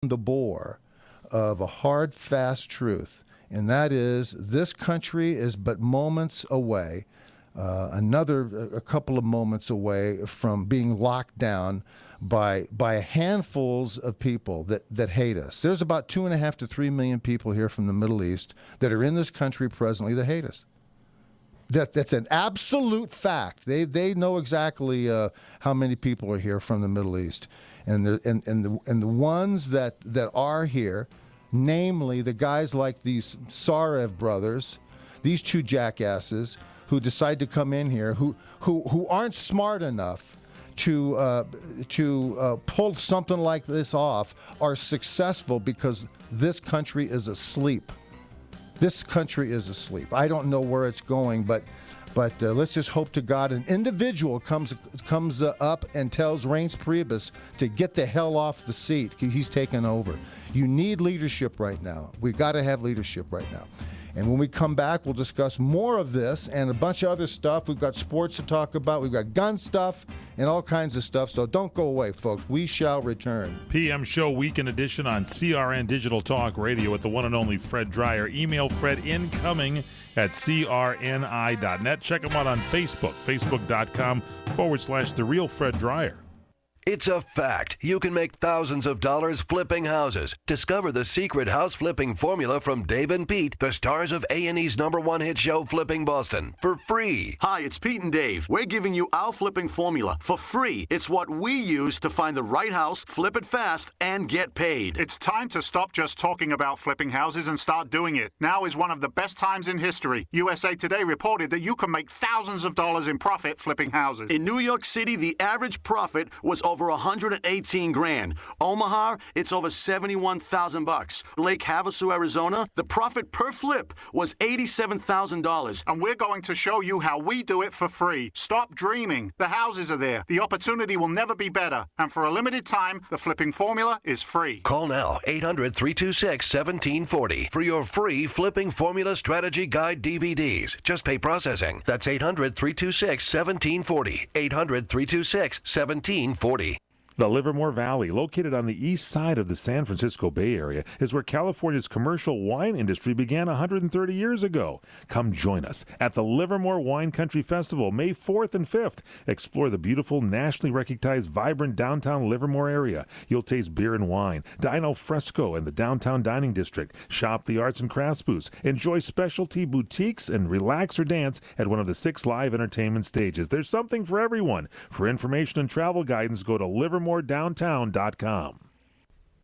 the bore of a hard, fast truth, and that is this country is but moments away, a couple of moments away from being locked down by handfuls of people that hate us. There's about 2.5 to 3 million people here from the Middle East that are in this country presently that hate us. That's an absolute fact. They know exactly how many people are here from the Middle East, and the ones that are here, namely the guys like these Sarev brothers, these two jackasses who decide to come in here, who aren't smart enough to pull something like this off, are successful because this country is asleep. This country is asleep. I don't know where it's going, but let's just hope to God an individual comes up and tells Reince Priebus to get the hell off the seat. He's taken over. You need leadership right now. We got to have leadership right now. And when we come back, we'll discuss more of this and a bunch of other stuff. We've got sports to talk about. We've got gun stuff and all kinds of stuff. So don't go away, folks. We shall return. PM Show Weekend Edition on CRN Digital Talk Radio with the one and only Fred Dreyer. Email Fred incoming at crni.net. Check him out on Facebook, facebook.com/The Real Fred Dreyer. It's a fact. You can make thousands of dollars flipping houses. Discover the secret house flipping formula from Dave and Pete, the stars of A&E's #1 hit show, Flipping Boston, for free. Hi, it's Pete and Dave. We're giving you our flipping formula for free. It's what we use to find the right house, flip it fast, and get paid. It's time to stop just talking about flipping houses and start doing it. Now is one of the best times in history. USA Today reported that you can make thousands of dollars in profit flipping houses. In New York City, the average profit was over $118,000. Omaha, it's over $71,000. Lake Havasu, Arizona, the profit per flip was $87,000. And we're going to show you how we do it for free. Stop dreaming. The houses are there. The opportunity will never be better. And for a limited time, the flipping formula is free. Call now, 800-326-1740 for your free Flipping Formula Strategy Guide DVDs. Just pay processing. That's 800-326-1740. 800-326-1740. The Livermore Valley, located on the east side of the San Francisco Bay Area, is where California's commercial wine industry began 130 years ago. Come join us at the Livermore Wine Country Festival, May 4th and 5th. Explore the beautiful, nationally recognized, vibrant downtown Livermore area. You'll taste beer and wine, dine al fresco in the downtown dining district, shop the arts and crafts booths, enjoy specialty boutiques, and relax or dance at one of the 6 live entertainment stages. There's something for everyone. For information and travel guidance, go to livermoredowntown.com.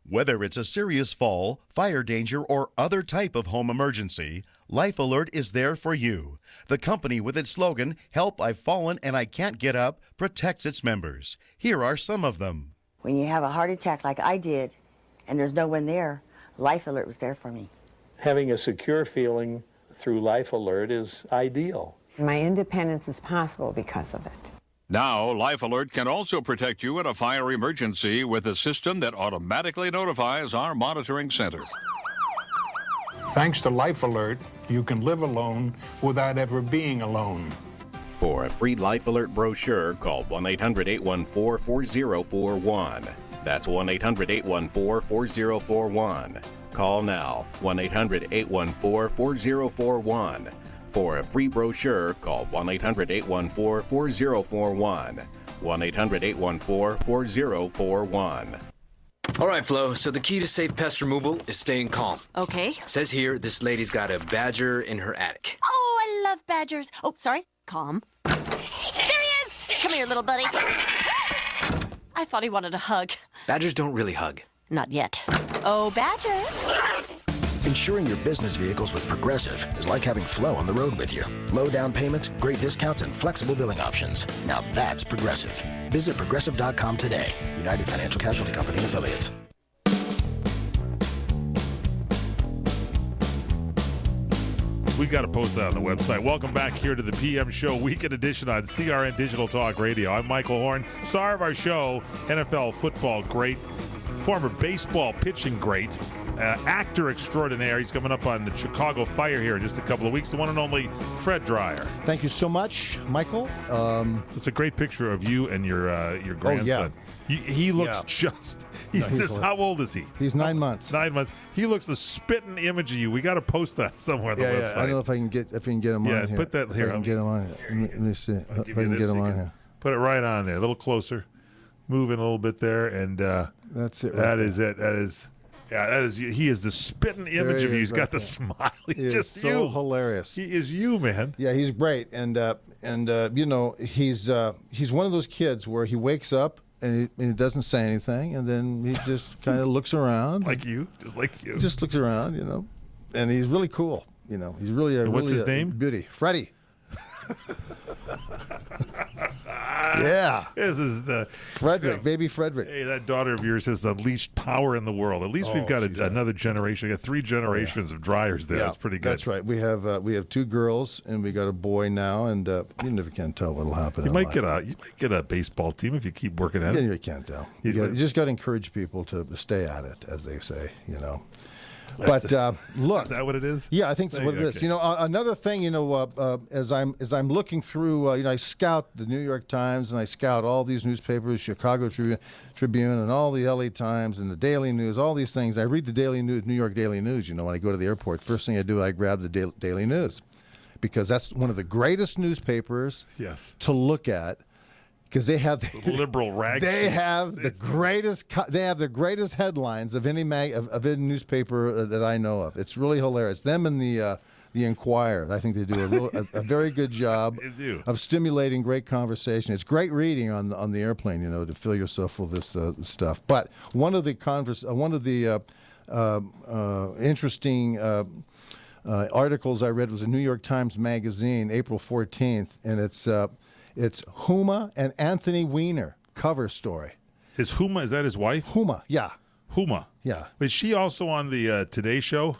Whether it's a serious fall, fire danger, or other type of home emergency, Life Alert is there for you. The company, with its slogan, "Help, I've fallen and I can't get up," protects its members. Here are some of them. When you have a heart attack like I did, and there's no one there, Life Alert was there for me. Having a secure feeling through Life Alert is ideal. My independence is possible because of it. Now, Life Alert can also protect you in a fire emergency with a system that automatically notifies our monitoring center. Thanks to Life Alert, you can live alone without ever being alone. For a free Life Alert brochure, call 1-800-814-4041. That's 1-800-814-4041. Call now, 1-800-814-4041. For a free brochure, call 1-800-814-4041. 1-800-814-4041. All right, Flo, so the key to safe pest removal is staying calm. Okay. Says here, this lady's got a badger in her attic. Oh, I love badgers. Oh, sorry. Calm. There he is! Come here, little buddy. I thought he wanted a hug. Badgers don't really hug. Not yet. Oh, badger. Insuring your business vehicles with Progressive is like having Flo on the road with you. Low down payments, great discounts, and flexible billing options. Now that's Progressive. Visit Progressive.com today. United Financial Casualty Company and Affiliates. We've got to post that on the website. Welcome back here to the PM Show Weekend Edition on CRN Digital Talk Radio. I'm Michael Horn, star of our show, NFL football great, former baseball pitching great, actor extraordinaire. He's coming up on the Chicago Fire here in just a couple of weeks. The one and only Fred Dreyer. Thank you so much, Michael. It's a great picture of you and your grandson. Oh, yeah. He looks how old is he? He's 9 months. 9 months. He looks the spitting image of you. We got to post that somewhere on the website. I don't know if I can get him on here. Put that here. I can get him on here. Let me see if I can get him on here. Put it right on there, a little closer. Move in a little bit there, and that's it. That is it. That is. Yeah, that is. He is the spitting image of you. He's got the smile. He's just so hilarious. He is you, man. Yeah, he's great, and you know, he's one of those kids where he wakes up and he doesn't say anything, and then he just kind of looks around, like you, just like you. Just looks around, you know, and he's really cool. You know, he's really a. What's his name? Beauty, Freddie. Yeah. This is the Frederick, baby Frederick. Hey, that daughter of yours has unleashed power in the in the world. At least we've got another generation. We got 3 generations of dryers there. Yeah, that's pretty good. That's right. We have 2 girls and we got a boy now, and you never can tell what'll happen. You might get a baseball team if you keep working at it. You can't tell. You just got to encourage people to stay at it, as they say. You know. But look, is that what it is? Yeah, I think that's what it is. You know, another thing, you know, as I'm looking through, you know, I scout the New York Times and I scout all these newspapers, Chicago Tribune, and all the LA Times and the Daily News, all these things. I read the Daily News, New York Daily News. You know, when I go to the airport, first thing I do, I grab the Daily News, because that's one of the greatest newspapers to look at. Because they have the liberal rag. They have the greatest. They have the greatest headlines of any of any newspaper that I know of. It's really hilarious. Them and the Enquirer. I think they do a very good job of stimulating great conversation. It's great reading on the airplane. You know, to fill yourself with this stuff. But one of the interesting articles I read was a New York Times Magazine, April 14th, and it's Huma and Anthony Weiner cover story. Is that his wife? Huma, yeah. Huma. Yeah. Is she also on the Today Show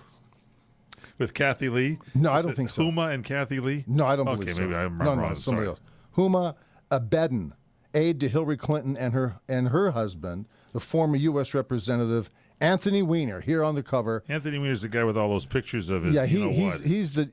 with Kathy Lee? No, I don't think so. Huma and Kathy Lee? No, I don't believe so. Okay, maybe I'm wrong. No, somebody else. Huma Abedin, aide to Hillary Clinton and her husband, the former U.S. Representative Anthony Weiner, here on the cover. Anthony Weiner's the guy with all those pictures of his. Yeah, he's the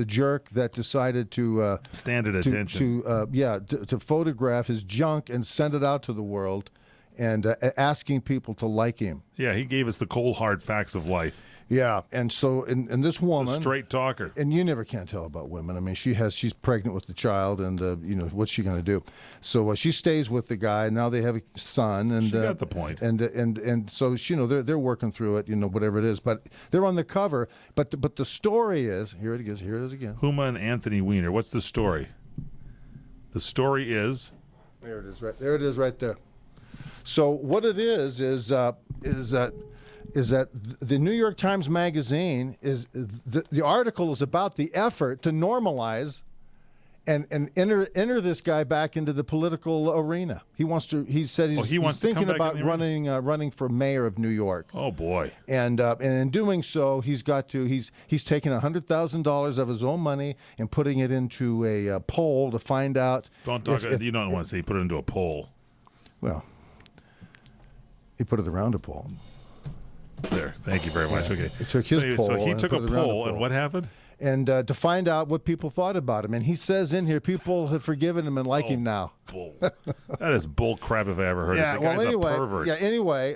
jerk that decided to stand at attention. To photograph his junk and send it out to the world, and asking people to like him. Yeah, he gave us the cold hard facts of life. Yeah, and so and this woman, a straight talker, and you never can tell about women. I mean, she's pregnant with the child, and you know, what's she going to do? So she stays with the guy. Now they have a son, and she got the point. And so they're working through it, you know, whatever it is. But they're on the cover. But the story is here it is again. Huma and Anthony Weiner. What's the story? The story is there. It is right there. So what it is that the New York Times Magazine the article is about the effort to normalize and enter this guy back into the political arena. He said he's thinking about running for mayor of New York. Oh boy! And in doing so, he's taken $100,000 of his own money and putting it into a poll to find out. You don't want to say put it into a poll. Well, he put it around a poll. There. Thank you very much. Yeah. Okay. He took his poll. So he took a poll, and what happened? And to find out what people thought about him. And he says in here, people have forgiven him and like him now. Bull. That is bull crap if I ever heard it. The guy's a pervert. Yeah, anyway,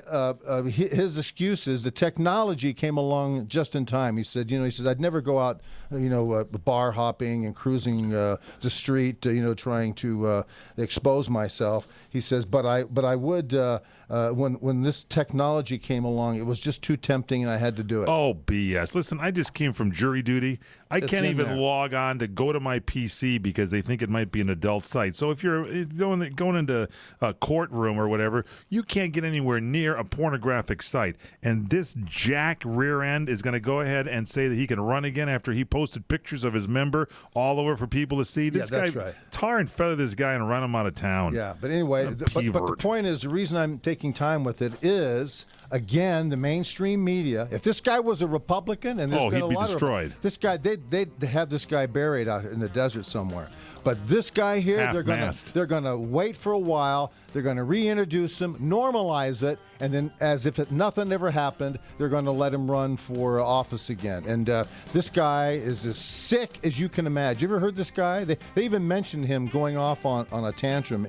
his excuse is the technology came along just in time. He said, I'd never go out, bar hopping and cruising the street, trying to expose myself. He says, but I would, when this technology came along, it was just too tempting and I had to do it. Oh, BS. Listen, I just came from jury duty. I can't even log on to go to my PC because they think it might be an adult site. So if you're going into a courtroom or whatever, you can't get anywhere near a pornographic site. And this jack rear end is going to go ahead and say that he can run again after he posted pictures of his member all over for people to see. This guy, right. Tar and feather this guy and run him out of town. Yeah, but anyway, but the point is, the reason I'm taking time with it is, again, the mainstream media. If this guy was a Republican, and there's been a he'd be lot destroyed. This guy, they'd have this guy buried out in the desert somewhere. But this guy here, they're gonna wait for a while. They're gonna reintroduce him, normalize it, and then, as if nothing ever happened, they're gonna let him run for office again. And this guy is as sick as you can imagine. You ever heard this guy? They even mentioned him going off on a tantrum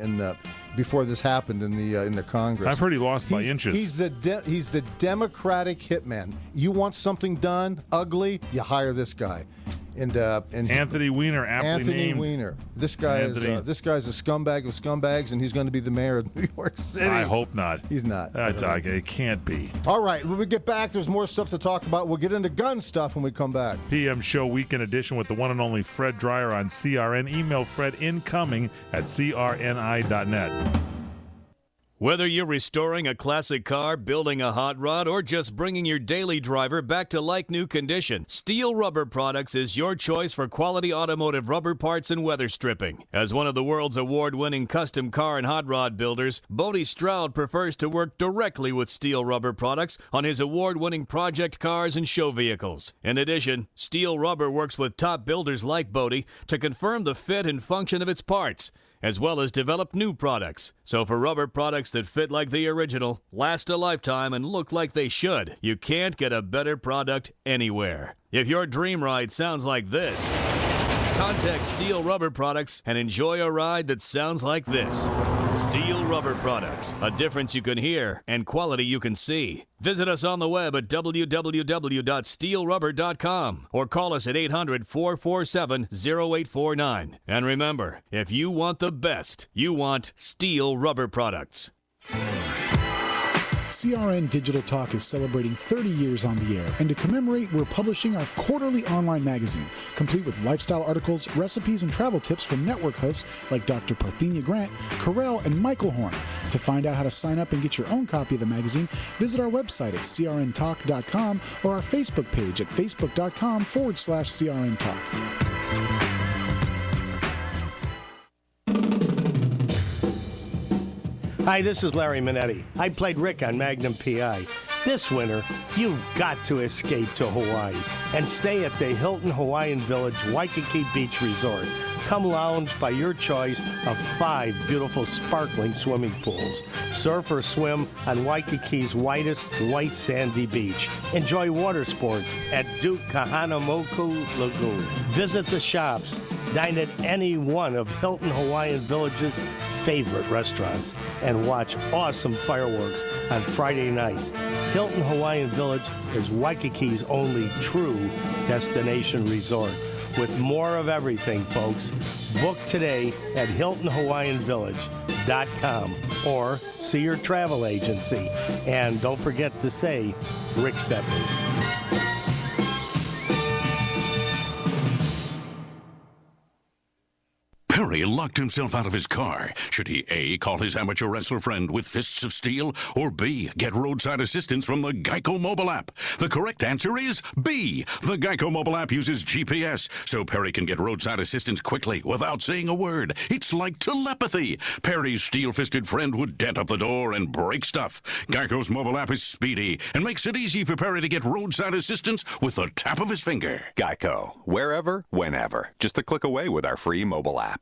before this happened in the Congress. I've heard he lost by inches. He's the Democratic hitman. You want something done ugly, you hire this guy. And Anthony Weiner, aptly Anthony named. Weiner. This guy's a scumbag of scumbags, and he's going to be the mayor of New York City. I hope not. He's not. It can't be. All right, when we get back, there's more stuff to talk about. We'll get into gun stuff when we come back. PM Show Weekend Edition with the one and only Fred Dreyer on CRN. Email Fred incoming at crni.net. Whether you're restoring a classic car, building a hot rod, or just bringing your daily driver back to like-new condition, Steel Rubber Products is your choice for quality automotive rubber parts and weather stripping. As one of the world's award-winning custom car and hot rod builders, Bodie Stroud prefers to work directly with Steel Rubber Products on his award-winning project cars and show vehicles. In addition, Steel Rubber works with top builders like Bodie to confirm the fit and function of its parts, as well as develop new products. So for rubber products that fit like the original, last a lifetime, and look like they should, you can't get a better product anywhere. If your dream ride sounds like this, contact Steel Rubber Products and enjoy a ride that sounds like this. Steel Rubber Products, a difference you can hear and quality you can see. Visit us on the web at www.steelrubber.com or call us at 800-447-0849. And remember, if you want the best, you want Steel Rubber Products. CRN Digital Talk is celebrating 30 years on the air, and to commemorate, we're publishing our quarterly online magazine, complete with lifestyle articles, recipes, and travel tips from network hosts like Dr. Parthenia Grant, Carell, and Michael Horn. To find out how to sign up and get your own copy of the magazine, visit our website at crntalk.com or our Facebook page at facebook.com/CRN Talk. Hi, this is Larry Minetti. I played Rick on Magnum PI. This winter, you've got to escape to Hawaii and stay at the Hilton Hawaiian Village Waikiki Beach Resort. Come lounge by your choice of 5 beautiful sparkling swimming pools. Surf or swim on Waikiki's whitest white sandy beach. Enjoy water sports at Duke Kahanamoku Lagoon. Visit the shops. Dine at any one of Hilton Hawaiian Village's favorite restaurants and watch awesome fireworks on Friday nights. Hilton Hawaiian Village is Waikiki's only true destination resort. With more of everything, folks. Book today at HiltonHawaiianVillage.com or see your travel agency. And don't forget to say, Rick sent me. Perry locked himself out of his car. Should he A, call his amateur wrestler friend with fists of steel, or B, get roadside assistance from the Geico mobile app? The correct answer is B. The Geico mobile app uses GPS, so Perry can get roadside assistance quickly without saying a word. It's like telepathy. Perry's steel-fisted friend would dent up the door and break stuff. Geico's mobile app is speedy and makes it easy for Perry to get roadside assistance with the tap of his finger. Geico. Wherever, whenever. Just a click away with our free mobile app.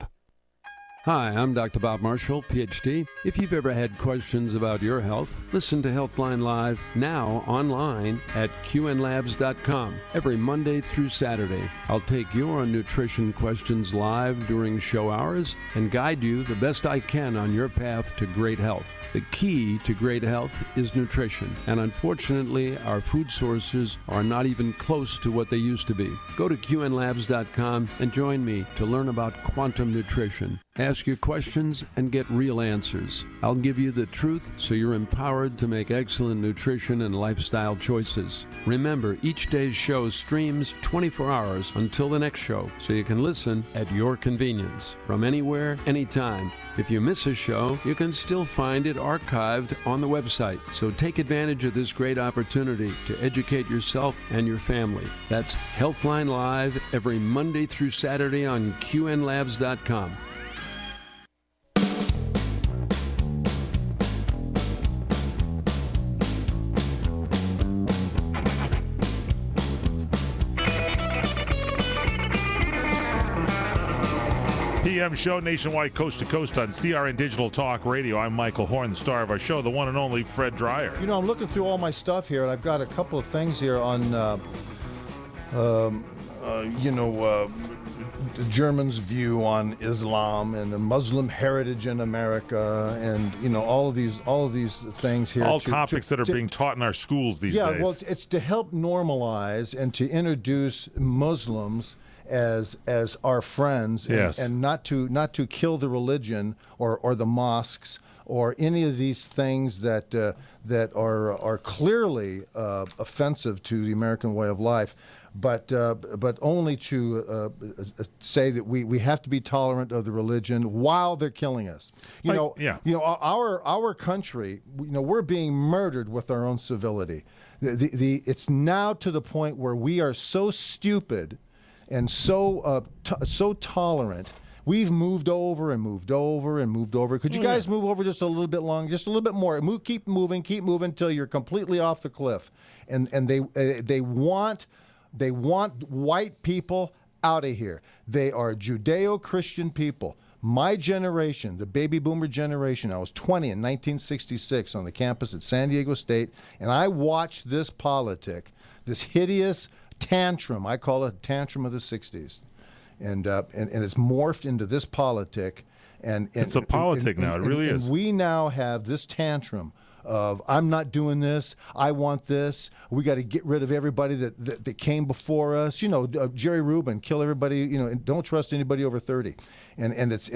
Hi, I'm Dr. Bob Marshall, PhD. If you've ever had questions about your health, listen to Healthline Live now online at qnlabs.com every Monday through Saturday. I'll take your nutrition questions live during show hours and guide you the best I can on your path to great health. The key to great health is nutrition, and unfortunately, our food sources are not even close to what they used to be. Go to qnlabs.com and join me to learn about quantum nutrition. Ask your questions and get real answers. I'll give you the truth so you're empowered to make excellent nutrition and lifestyle choices. Remember, each day's show streams 24 hours until the next show, so you can listen at your convenience, from anywhere, anytime. If you miss a show, you can still find it archived on the website. So take advantage of this great opportunity to educate yourself and your family. That's Healthline Live every Monday through Saturday on qnlabs.com. PM show nationwide, coast to coast on CRN Digital Talk Radio. I'm Michael Horn, the star of our show, the one and only Fred Dreyer. You know, I'm looking through all my stuff here, and I've got a couple of things here on the Germans' view on Islam and the Muslim heritage in America, and all of these things here. All topics that are being taught in our schools these days. Yeah, well, it's to help normalize and to introduce Muslims as our friends, and, yes. and not to kill the religion or the mosques or any of these things that are clearly offensive to the American way of life. But only to say that we have to be tolerant of the religion while they're killing us. Our country, we're being murdered with our own civility. It's now to the point where we are so stupid and so tolerant. We've moved over and moved over and moved over. Could you guys move over just a little bit longer, just a little bit more? Keep moving until you're completely off the cliff. And they want white people out of here. They are Judeo-Christian people. My generation, the baby boomer generation, I was 20 in 1966 on the campus at San Diego State, and I watched this politic, this hideous tantrum. I call it a tantrum of the 60s. And it's morphed into this politic. And it's a politic now. It really is. And we now have this tantrum of, I'm not doing this, I want this, we got to get rid of everybody that came before us. Jerry Rubin, kill everybody, and don't trust anybody over 30. And it's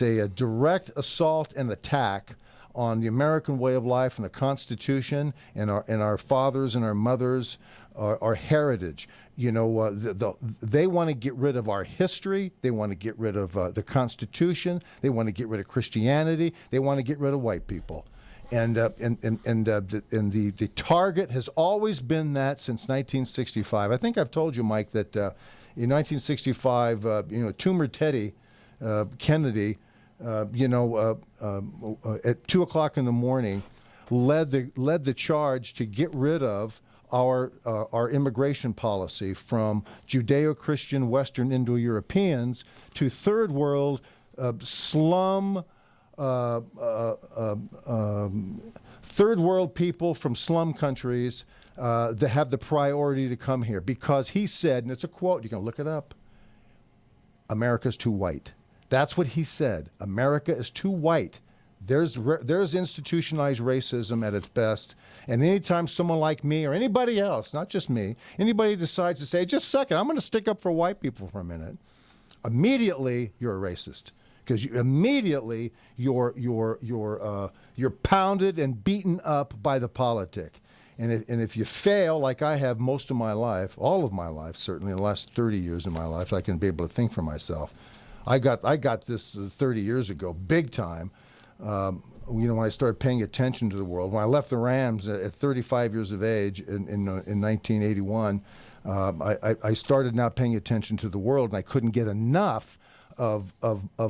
a direct assault and attack on the American way of life and the Constitution and our fathers and our mothers, our heritage. They want to get rid of our history. They want to get rid of the Constitution. They want to get rid of Christianity. They want to get rid of white people. And the target has always been that since 1965. I think I've told you, Mike, that in 1965, Toomer Teddy Kennedy, at 2 o'clock in the morning, led the charge to get rid of our immigration policy from Judeo-Christian Western Indo-Europeans to third world slum, third world people from slum countries that have the priority to come here. Because he said, and it's a quote, you can look it up, America's too white. That's what he said. America is too white. There's institutionalized racism at its best. And anytime someone like me or anybody else, not just me, anybody decides to say, just a second, I'm going to stick up for white people for a minute, immediately you're a racist. Because immediately you're pounded and beaten up by the politic. And if you fail, like I have most of my life, all of my life, certainly the last 30 years of my life, I can be able to think for myself. I got this 30 years ago, big time. When I started paying attention to the world, when I left the Rams at 35 years of age in 1981, I started now paying attention to the world, and I couldn't get enough of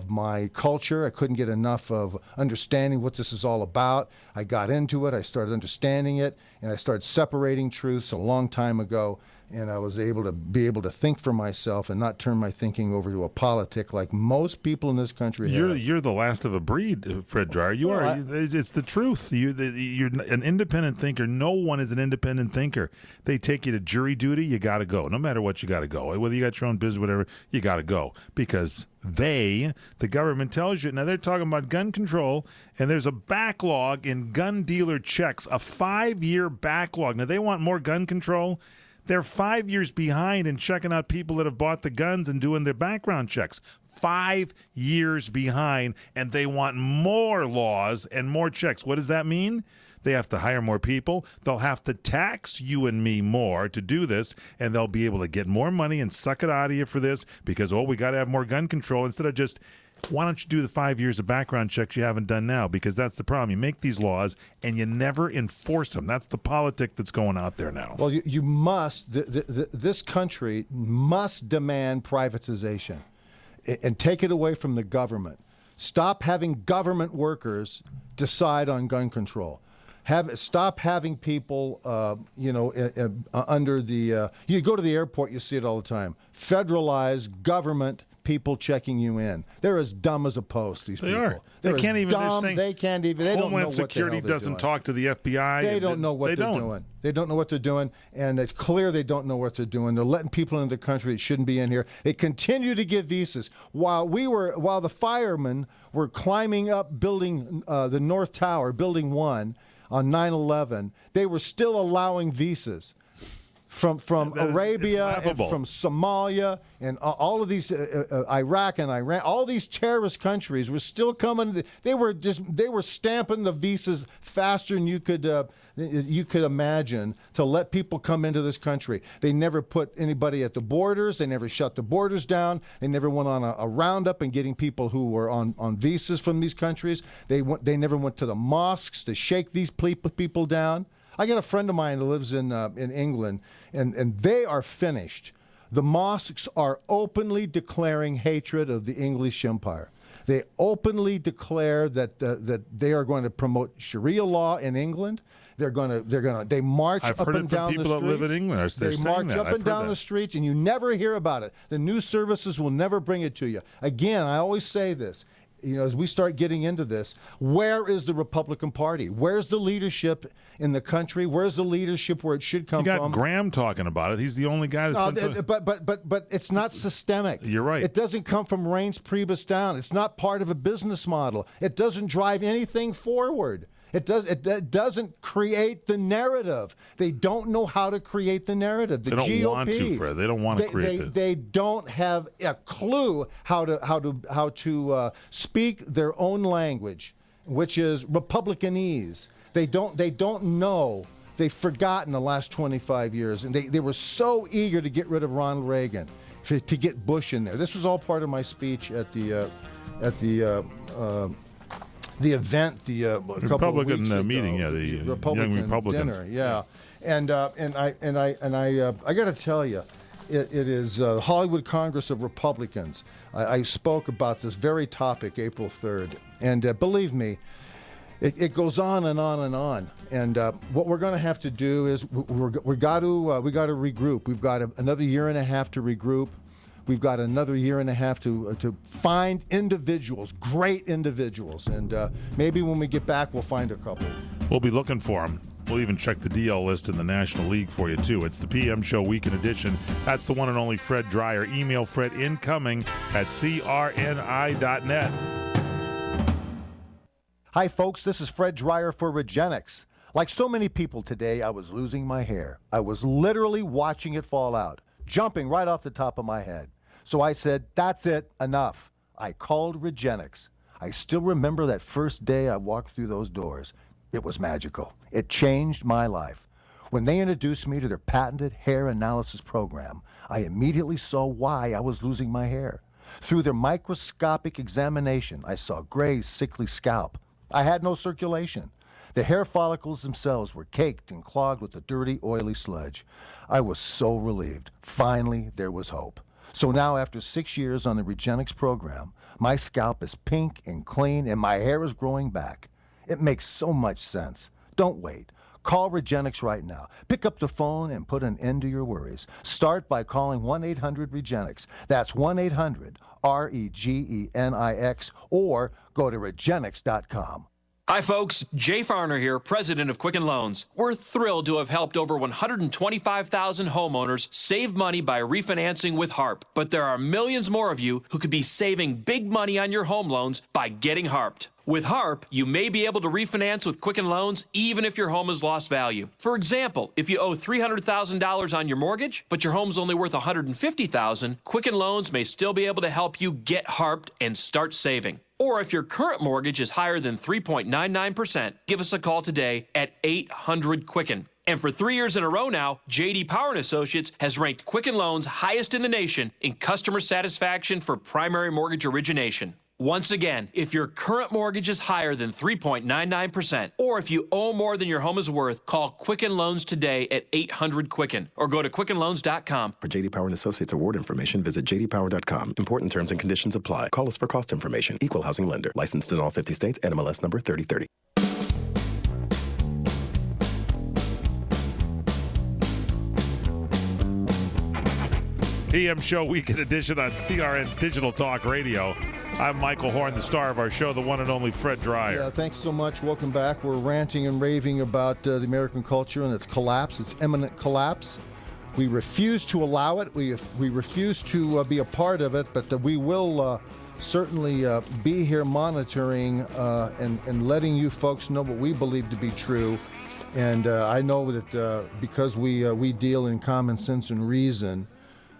my culture. I couldn't get enough of understanding what this is all about. I got into it. I started understanding it, and I started separating truths a long time ago. And I was able to think for myself and not turn my thinking over to a politic like most people in this country have. You're the last of a breed, Fred Dreyer. You are. It's the truth. You're an independent thinker. No one is an independent thinker. They take you to jury duty. You got to go. No matter what, you got to go. Whether you got your own business, whatever, you got to go because the government tells you. Now they're talking about gun control, and there's a backlog in gun dealer checks, a 5-year backlog. Now they want more gun control. They're 5 years behind in checking out people that have bought the guns and doing their background checks. 5 years behind, and they want more laws and more checks. What does that mean? They have to hire more people. They'll have to tax you and me more to do this, and they'll be able to get more money and suck it out of you for this because, we got to have more gun control instead of just, why don't you do the 5 years of background checks you haven't done now? Because that's the problem. You make these laws, and you never enforce them. That's the politic that's going out there now. Well, you must, this country must demand privatization and take it away from the government. Stop having government workers decide on gun control. Stop having people, under the. You go to the airport, you see it all the time. Federalized government people checking you in. They're as dumb as a post, these people. Are. They're They can't as even. They're dumb, saying they can't even. They don't know Homeland what the Security hell they're doesn't doing. talk to the FBI. They don't know what they're doing. They don't know what they're doing, and it's clear they don't know what they're doing. They're letting people into the country that shouldn't be in here. They continue to give visas while the firemen were climbing up building the North Tower, Building 1 on 9/11. They were still allowing visas from Arabia and from Somalia and all of these Iraq and Iran. All these terrorist countries were still coming. They were stamping the visas faster than you could imagine to let people come into this country. They never put anybody at the borders. They never shut the borders down. They never went on a roundup and getting people who were on visas from these countries. They never went to the mosques to shake these people down. I got a friend of mine that lives in England, and they are finished. The mosques are openly declaring hatred of the English Empire. They openly declare that they are going to promote Sharia law in England. They march I've up heard and it from down the people streets. that live in England. They're They saying march that. up I've and heard down that. the streets, and you never hear about it. The news services will never bring it to you. Again, I always say this. As we start getting into this, where is the Republican Party? Where's the leadership in the country? Where's the leadership where it should come You got from? Graham talking about it. He's the only guy that's But it's not systemic. You're right. It doesn't come from Reince Priebus down. It's not part of a business model. It doesn't drive anything forward. It doesn't create the narrative. They don't know how to create the narrative. The They don't GOP, want to, Fred. They don't want to create it. They don't have a clue how to speak their own language, which is Republicanese. They don't know. They've forgotten the last 25 years, and they were so eager to get rid of Ronald Reagan, to get Bush in there. This was all part of my speech at the event, a couple of weeks ago. meeting, the Republican Young Republicans. dinner, yeah. And I got to tell you, it is the Hollywood Congress of Republicans. I spoke about this very topic April 3rd, and believe me, it goes on and on and on. And what we're going to have to do is we got to regroup. We've got another year and a half to regroup. We've got another year and a half to find individuals, great individuals, and maybe when we get back, we'll find a couple. We'll be looking for them. We'll even check the DL list in the National League for you, too. It's the PM Show Weekend Edition. That's the one and only Fred Dreyer. Email Fred incoming at crni.net. Hi, folks. This is Fred Dreyer for Regenix. Like so many people today, I was losing my hair. I was literally watching it fall out, jumping right off the top of my head. So I said, that's it, enough. I called Regenix. I still remember that first day I walked through those doors. It was magical. It changed my life. When they introduced me to their patented hair analysis program, I immediately saw why I was losing my hair. Through their microscopic examination, I saw Gray's sickly scalp. I had no circulation. The hair follicles themselves were caked and clogged with a dirty, oily sludge. I was so relieved. Finally, there was hope. So now, after 6 years on the Regenix program, my scalp is pink and clean, and my hair is growing back. It makes so much sense. Don't wait. Call Regenix right now. Pick up the phone and put an end to your worries. Start by calling 1-800-REGENIX. That's 1-800-REGENIX, or go to Regenix.com. Hi folks, Jay Farner here, president of Quicken Loans. We're thrilled to have helped over 125,000 homeowners save money by refinancing with HARP. But there are millions more of you who could be saving big money on your home loans by getting HARPed. With HARP, you may be able to refinance with Quicken Loans even if your home has lost value. For example, if you owe $300,000 on your mortgage, but your home's only worth $150,000, Quicken Loans may still be able to help you get HARPed and start saving. Or if your current mortgage is higher than 3.99%, give us a call today at 800-QUICKEN. And for 3 years in a row now, J.D. Power & Associates has ranked Quicken Loans highest in the nation in customer satisfaction for primary mortgage origination. Once again, if your current mortgage is higher than 3.99%, or if you owe more than your home is worth, call Quicken Loans today at 800-QUICKEN or go to QuickenLoans.com. For J.D. Power & Associates award information, visit jdpower.com. Important terms and conditions apply. Call us for cost information. Equal housing lender. Licensed in all 50 states. NMLS number 3030. PM show, weekend edition on CRN Digital Talk Radio. I'm Michael Horn, the star of our show, the one and only Fred Dreyer. Yeah, thanks so much. Welcome back. We're ranting and raving about the American culture and its collapse, its imminent collapse. We refuse to allow it. We refuse to be a part of it, but we will certainly be here monitoring and letting you folks know what we believe to be true. And I know that because we deal in common sense and reason,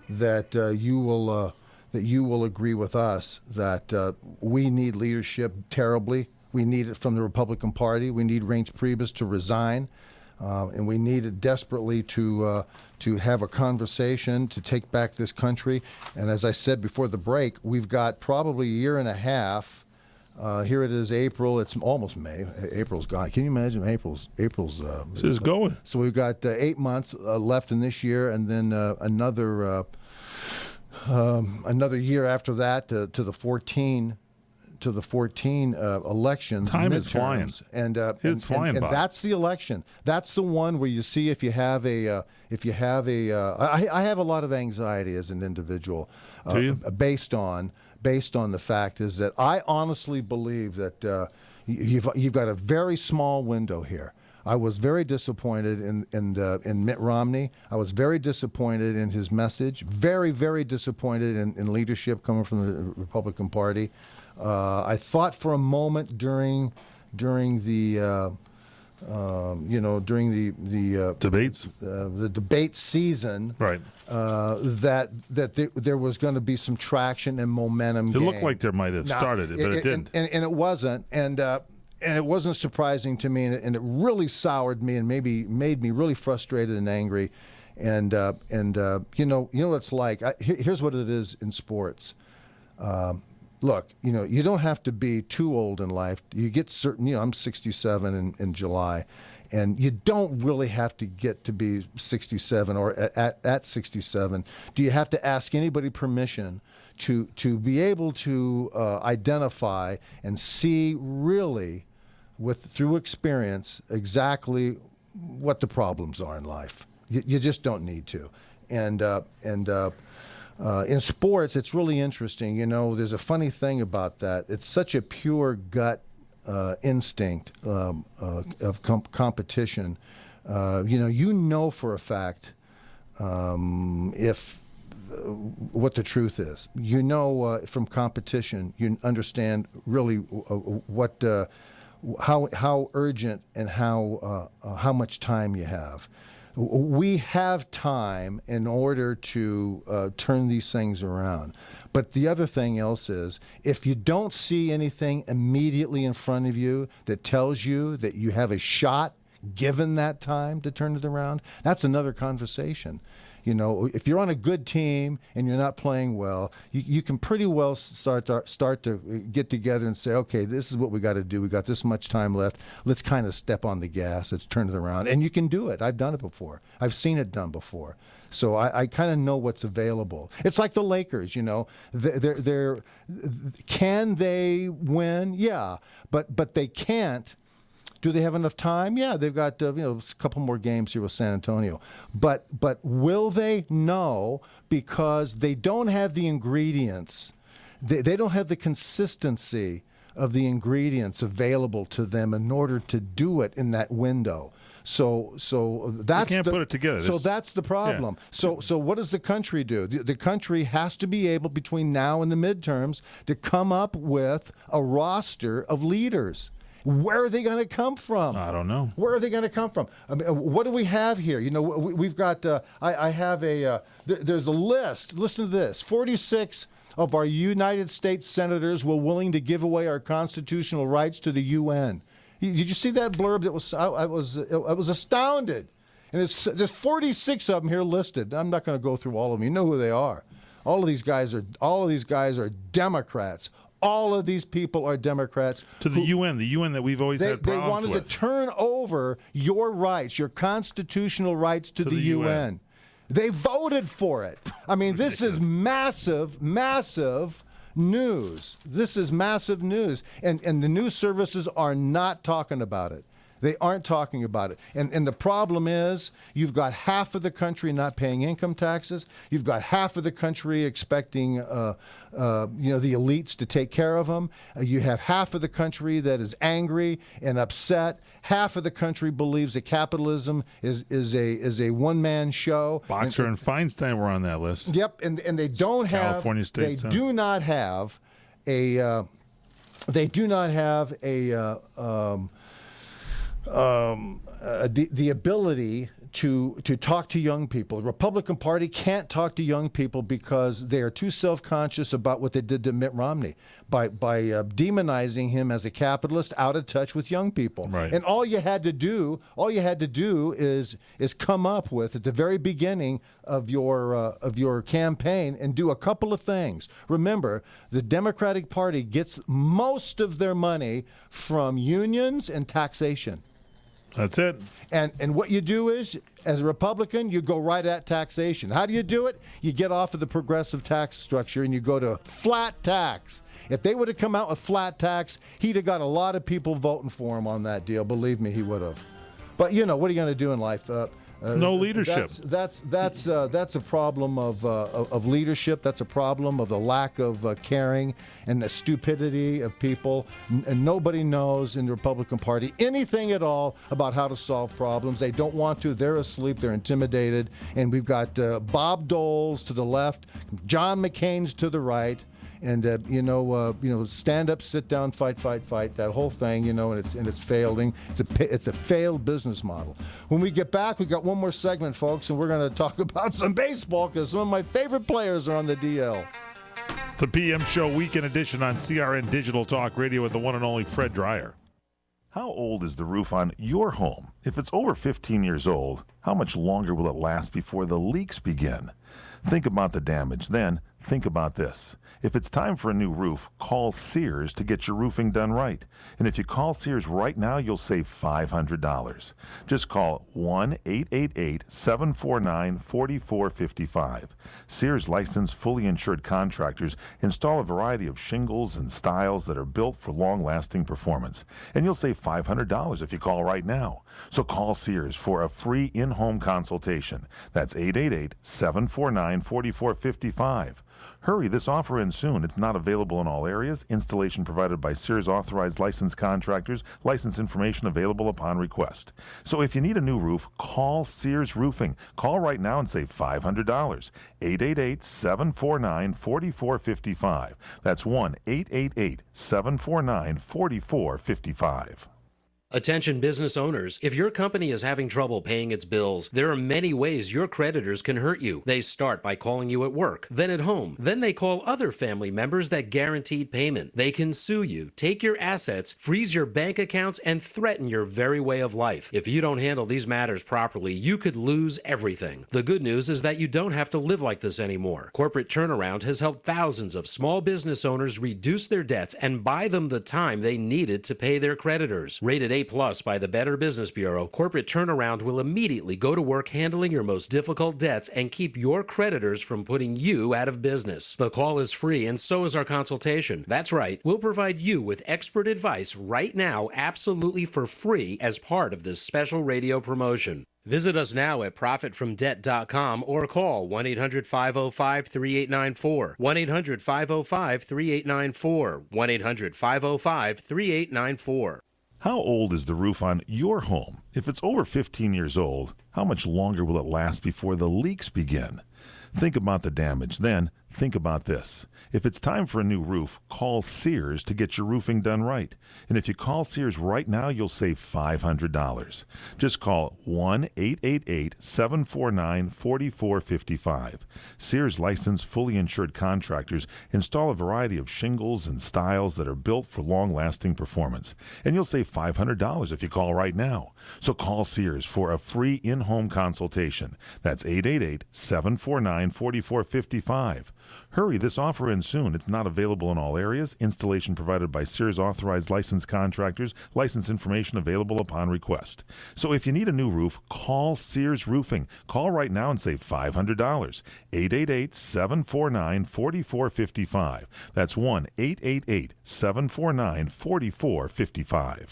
that you will agree with us that we need leadership terribly. We need it from the Republican Party. We need Reince Priebus to resign, and we need it desperately to have a conversation to take back this country. And as I said before the break, we've got probably a year and a half. Here it is, April. It's almost May. April's gone. Can you imagine? April's. This is going. So we've got 8 months left in this year, and then another year after that to the 14 elections. Time midterms. is flying. And it's flying by. And that's the election. That's the one where you see if you have a. I have a lot of anxiety as an individual. Do you? Based on the fact is that I honestly believe that you've got a very small window here. I was very disappointed in Mitt Romney. I was very disappointed in his message. Very, very disappointed in leadership coming from the Republican Party. I thought for a moment during the debates, the debate season, right? That there was going to be some traction and momentum. It looked like there might have started it, but it didn't, and it wasn't, and it wasn't surprising to me, and it really soured me, and maybe made me really frustrated and angry, and you know what it's like. Here's what it is in sports. Look, you don't have to be too old in life. You get certain, I'm 67 in July, and you don't really have to get to be 67 or at 67. Do you have to ask anybody permission to be able to identify and see really through experience exactly what the problems are in life? You just don't need to. And in sports, it's really interesting. There's a funny thing about that. It's such a pure gut instinct of competition. You know for a fact if what the truth is. From competition, you understand really how urgent and how much time you have. We have time in order to turn these things around. But the other thing else is, if you don't see anything immediately in front of you that tells you that you have a shot given that time to turn it around, that's another conversation. If you're on a good team and you're not playing well, you can pretty well start to get together and say, okay, this is what we got to do. We got this much time left. Let's kind of step on the gas. Let's turn it around. And you can do it. I've done it before. I've seen it done before. So I kind of know what's available. It's like the Lakers, They're can they win? Yeah, but they can't. Do they have enough time? Yeah, they've got a couple more games here with San Antonio. But will they? No, because they don't have the ingredients. They don't have the consistency of the ingredients available to them in order to do it in that window. So that's you can't put it together. So that's the problem. Yeah. So what does the country do? The country has to be able, between now and the midterms, to come up with a roster of leaders. Where are they going to come from? I don't know. Where are they going to come from? I mean, what do we have here? We've got, I have there's a list. Listen to this. 46 of our United States senators were willing to give away our constitutional rights to the UN. Did you see that blurb? I was astounded. And there's 46 of them here listed. I'm not going to go through all of them. You know who they are. All of these guys are Democrats. All of these people are Democrats. To the UN that we've always had problems with. They wanted to turn over your rights, your constitutional rights to the UN. They voted for it. I mean, this is massive, massive news. This is massive news. And the news services are not talking about it. They aren't talking about it. And the problem is you've got half of the country not paying income taxes. You've got half of the country expecting the elites to take care of them. You have half of the country that is angry and upset. Half of the country believes that capitalism is a one-man show. Boxer and Feinstein were on that list. Yep, and they don't have California State they Senate. do not have a the ability to talk to young people. The Republican Party can't talk to young people because they are too self-conscious about what they did to Mitt Romney by demonizing him as a capitalist, out of touch with young people. Right. And all you had to do is come up with at the very beginning of your campaign and do a couple of things. Remember, the Democratic Party gets most of their money from unions and taxation. That's it. And what you do is, as a Republican, you go right at taxation. How do you do it? You get off of the progressive tax structure and you go to flat tax. If they would have come out with flat tax, he'd have got a lot of people voting for him on that deal. Believe me, he would have. But, what are you going to do in life? No leadership. That's a problem of leadership. That's a problem of the lack of caring and the stupidity of people. And nobody knows in the Republican Party anything at all about how to solve problems. They don't want to. They're asleep. They're intimidated. And we've got Bob Dole's to the left, John McCain's to the right. And stand up, sit down, fight, that whole thing, and it's failing. It's a failed business model. When we get back, we got one more segment, folks, and we're going to talk about some baseball because some of my favorite players are on the DL. It's a PM Show Weekend Edition on CRN Digital Talk Radio with the one and only Fred Dreyer. How old is the roof on your home? If it's over 15 years old, how much longer will it last before the leaks begin? Think about the damage. Then think about this. If it's time for a new roof, call Sears to get your roofing done right. And if you call Sears right now, you'll save $500. Just call 1-888-749-4455. Sears licensed, fully insured contractors install a variety of shingles and styles that are built for long-lasting performance. And you'll save $500 if you call right now. So call Sears for a free in-home consultation. That's 888-749-4455. Hurry, this offer ends soon. It's not available in all areas. Installation provided by Sears authorized licensed contractors. License information available upon request. So if you need a new roof, call Sears Roofing. Call right now and save $500. 888-749-4455. That's 1-888-749-4455. Attention business owners, if your company is having trouble paying its bills, there are many ways your creditors can hurt you. They start by calling you at work, then at home. Then they call other family members that guaranteed payment. They can sue you, take your assets, freeze your bank accounts, and threaten your very way of life. If you don't handle these matters properly, you could lose everything. The good news is that you don't have to live like this anymore. Corporate Turnaround has helped thousands of small business owners reduce their debts and buy them the time they needed to pay their creditors. Rated A+ by the Better Business Bureau, Corporate Turnaround will immediately go to work handling your most difficult debts and keep your creditors from putting you out of business. The call is free and so is our consultation. That's right, we'll provide you with expert advice right now absolutely for free as part of this special radio promotion. Visit us now at profitfromdebt.com or call 1-800-505-3894. 1-800-505-3894. 1-800-505-3894. How old is the roof on your home? If it's over 15 years old, how much longer will it last before the leaks begin? Think about the damage. Then think about this. If it's time for a new roof, call Sears to get your roofing done right. And if you call Sears right now, you'll save $500. Just call 1-888-749-4455. Sears licensed, fully insured contractors install a variety of shingles and styles that are built for long-lasting performance. And you'll save $500 if you call right now. So call Sears for a free in-home consultation. That's 888-749-4455. Hurry, this offer ends soon. It's not available in all areas. Installation provided by Sears authorized licensed contractors. License information available upon request. So if you need a new roof, call Sears Roofing. Call right now and save $500. 888-749-4455. That's 1-888-749-4455.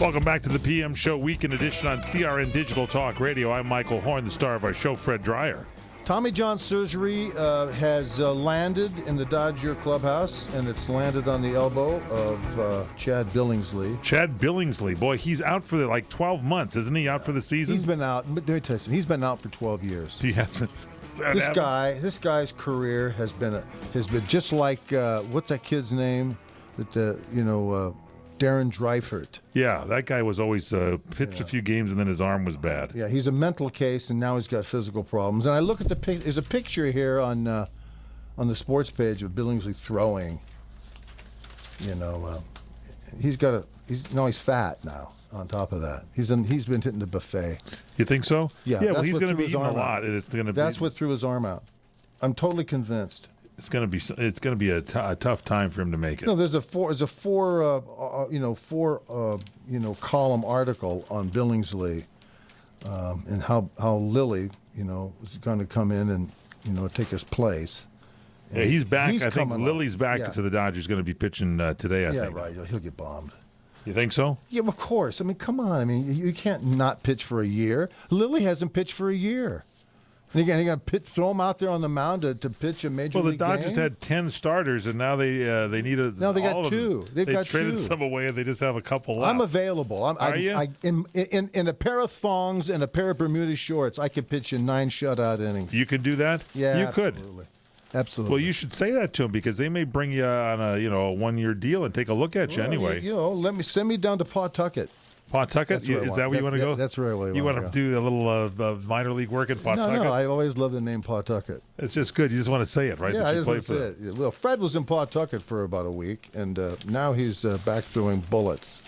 Welcome back to the PM Show Weekend Edition on CRN Digital Talk Radio. I'm Michael Horn, the star of our show, Fred Dreyer. Tommy John surgery has landed in the Dodger clubhouse, and it's landed on the elbow of Chad Billingsley. Chad Billingsley, boy, he's out for like 12 months, isn't he? Out for the season? He's been out. Let me tell you something. He's been out for 12 years. He has been. This guy's career has been just like what's that kid's name? Darren Dreifert. Yeah, that guy was always pitched a few games and then his arm was bad. Yeah, he's a mental case, and now he's got physical problems. And I look at there's a picture here on the sports page of Billingsley throwing. He's fat now. On top of that, he's been hitting the buffet. You think so? Yeah. Well, he's going to be eating a lot, and it's going to. That's what threw his arm out. I'm totally convinced. It's going to be a tough time for him to make it. No, there's a four column article on Billingsley, and how Lilly is going to come in and take his place. Yeah, he's back. I think Lily's back to the Dodgers. Going to be pitching today. I think. Yeah, right. He'll get bombed. You think so? Yeah, of course. I mean, come on. I mean, you can't not pitch for a year. Lilly hasn't pitched for a year. And you got to throw him out there on the mound to pitch a major league game? Well, the Dodgers had 10 starters, and now they need a. Now they got two. They traded 2. some away, and they just have a couple left. I'm available. Are you? In a pair of thongs and a pair of Bermuda shorts, I could pitch in 9 shutout innings. You could do that? Yeah, you absolutely. could. Absolutely. Well, you should say that to them because they may bring you on a 1-year deal and take a look at you anyway. Send me down to Pawtucket. Pawtucket? Is that where you want to go? That's where I want to go. You want to do a little minor league work in Pawtucket? No, I always love the name Pawtucket. It's just good. You just want to say it, right? Yeah, I just want to say it. Well, Fred was in Pawtucket for about a week, and now he's back throwing bullets.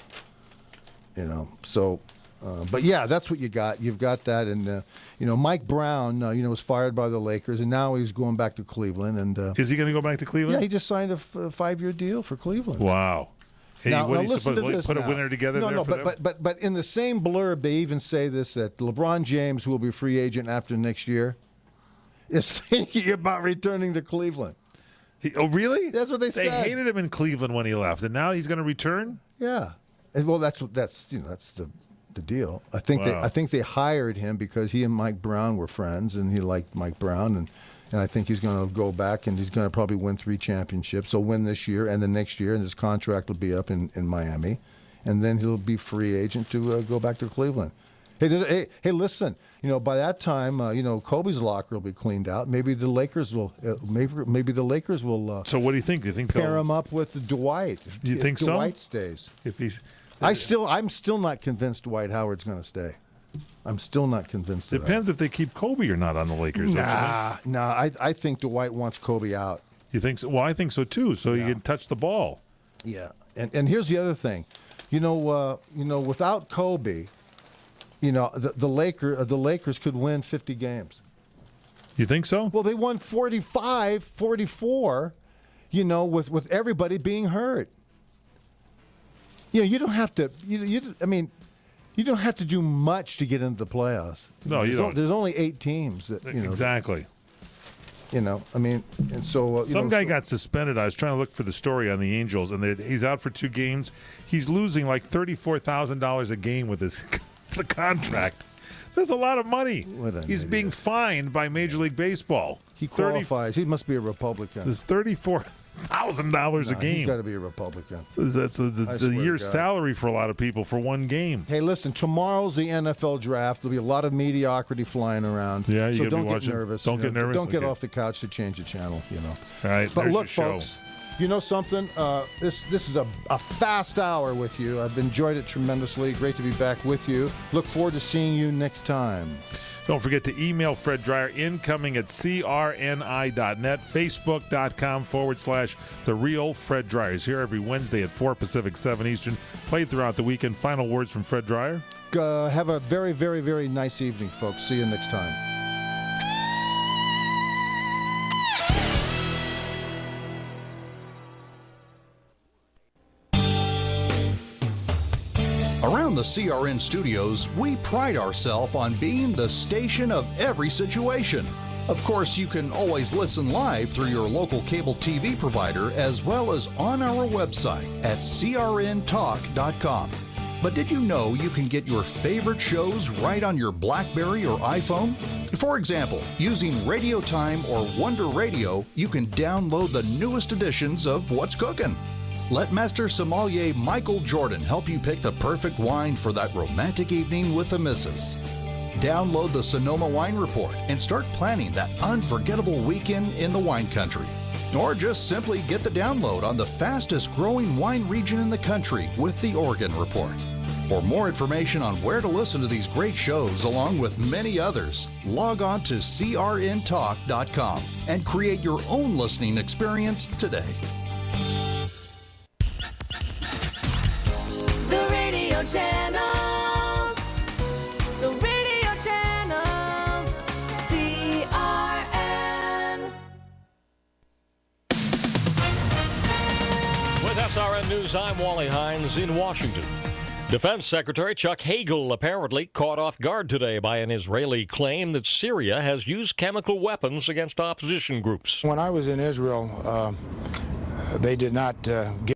But yeah, that's what you got. You've got that, and Mike Brown, was fired by the Lakers, and now he's going back to Cleveland. And is he going to go back to Cleveland? Yeah, he just signed a 5-year deal for Cleveland. Wow. Hey, now, what are you listen supposed to this put now. a winner together? But in the same blurb, they even say this that LeBron James, who will be a free agent after next year, is thinking about returning to Cleveland. Oh, really? That's what they said. They hated him in Cleveland when he left, and now he's going to return. Yeah. And, well, that's the deal. I think they hired him because he and Mike Brown were friends, and he liked Mike Brown, and I think he's going to go back, and he's going to probably win 3 championships. He'll win this year and the next year, and his contract will be up in Miami, and then he'll be free agent to go back to Cleveland. Hey, listen. By that time, Kobe's locker will be cleaned out. Maybe the Lakers will. Maybe the Lakers will. So what do you think? Do you think pair him up with Dwight? Do you think Dwight stays? If he's, I'm still not convinced Dwight Howard's going to stay. I'm still not convinced. Depends if they keep Kobe or not on the Lakers. Nah. I think Dwight wants Kobe out. You think so? Well, I think so too. So you can touch the ball. Yeah, and here's the other thing. Without Kobe, the Lakers could win 50 games. You think so? Well, they won 45, 44. With everybody being hurt. You don't have to. You don't have to do much to get into the playoffs. No, you don't. There's only 8 teams. Exactly. And so some guy got suspended. I was trying to look for the story on the Angels, and he's out for 2 games. He's losing like $34,000 a game with the contract. That's a lot of money. He's being fined by Major League Baseball. He qualifies. He must be a Republican. There's $34,000 a game. He's got to be a Republican. So that's a year's salary for a lot of people for 1 game. Hey, listen, tomorrow's the NFL draft. There'll be a lot of mediocrity flying around. Yeah, so don't get nervous. Don't get nervous. Don't get off the couch to change the channel. All right, but look, your folks. You know something? This is a fast hour with you. I've enjoyed it tremendously. Great to be back with you. Look forward to seeing you next time. Don't forget to email Fred Dreyer, incoming at crni.net, facebook.com/The Real Fred Dreyer. He's here every Wednesday at 4 Pacific, 7 Eastern. Played throughout the weekend. Final words from Fred Dreyer? Have a very, very, very nice evening, folks. See you next time. Around the CRN studios, we pride ourselves on being the station of every situation. Of course, you can always listen live through your local cable TV provider as well as on our website at crntalk.com. But did you know you can get your favorite shows right on your BlackBerry or iPhone? For example, using Radio Time or Wonder Radio, you can download the newest editions of What's Cooking. Let Master Sommelier Michael Jordan help you pick the perfect wine for that romantic evening with the missus. Download the Sonoma Wine Report and start planning that unforgettable weekend in the wine country. Or just simply get the download on the fastest growing wine region in the country with the Oregon Report. For more information on where to listen to these great shows along with many others, log on to crntalk.com and create your own listening experience today. The radio channels. The radio channels. CRN. With SRN News, I'm Wally Hines in Washington. Defense Secretary Chuck Hagel apparently caught off guard today by an Israeli claim that Syria has used chemical weapons against opposition groups. When I was in Israel, they did not get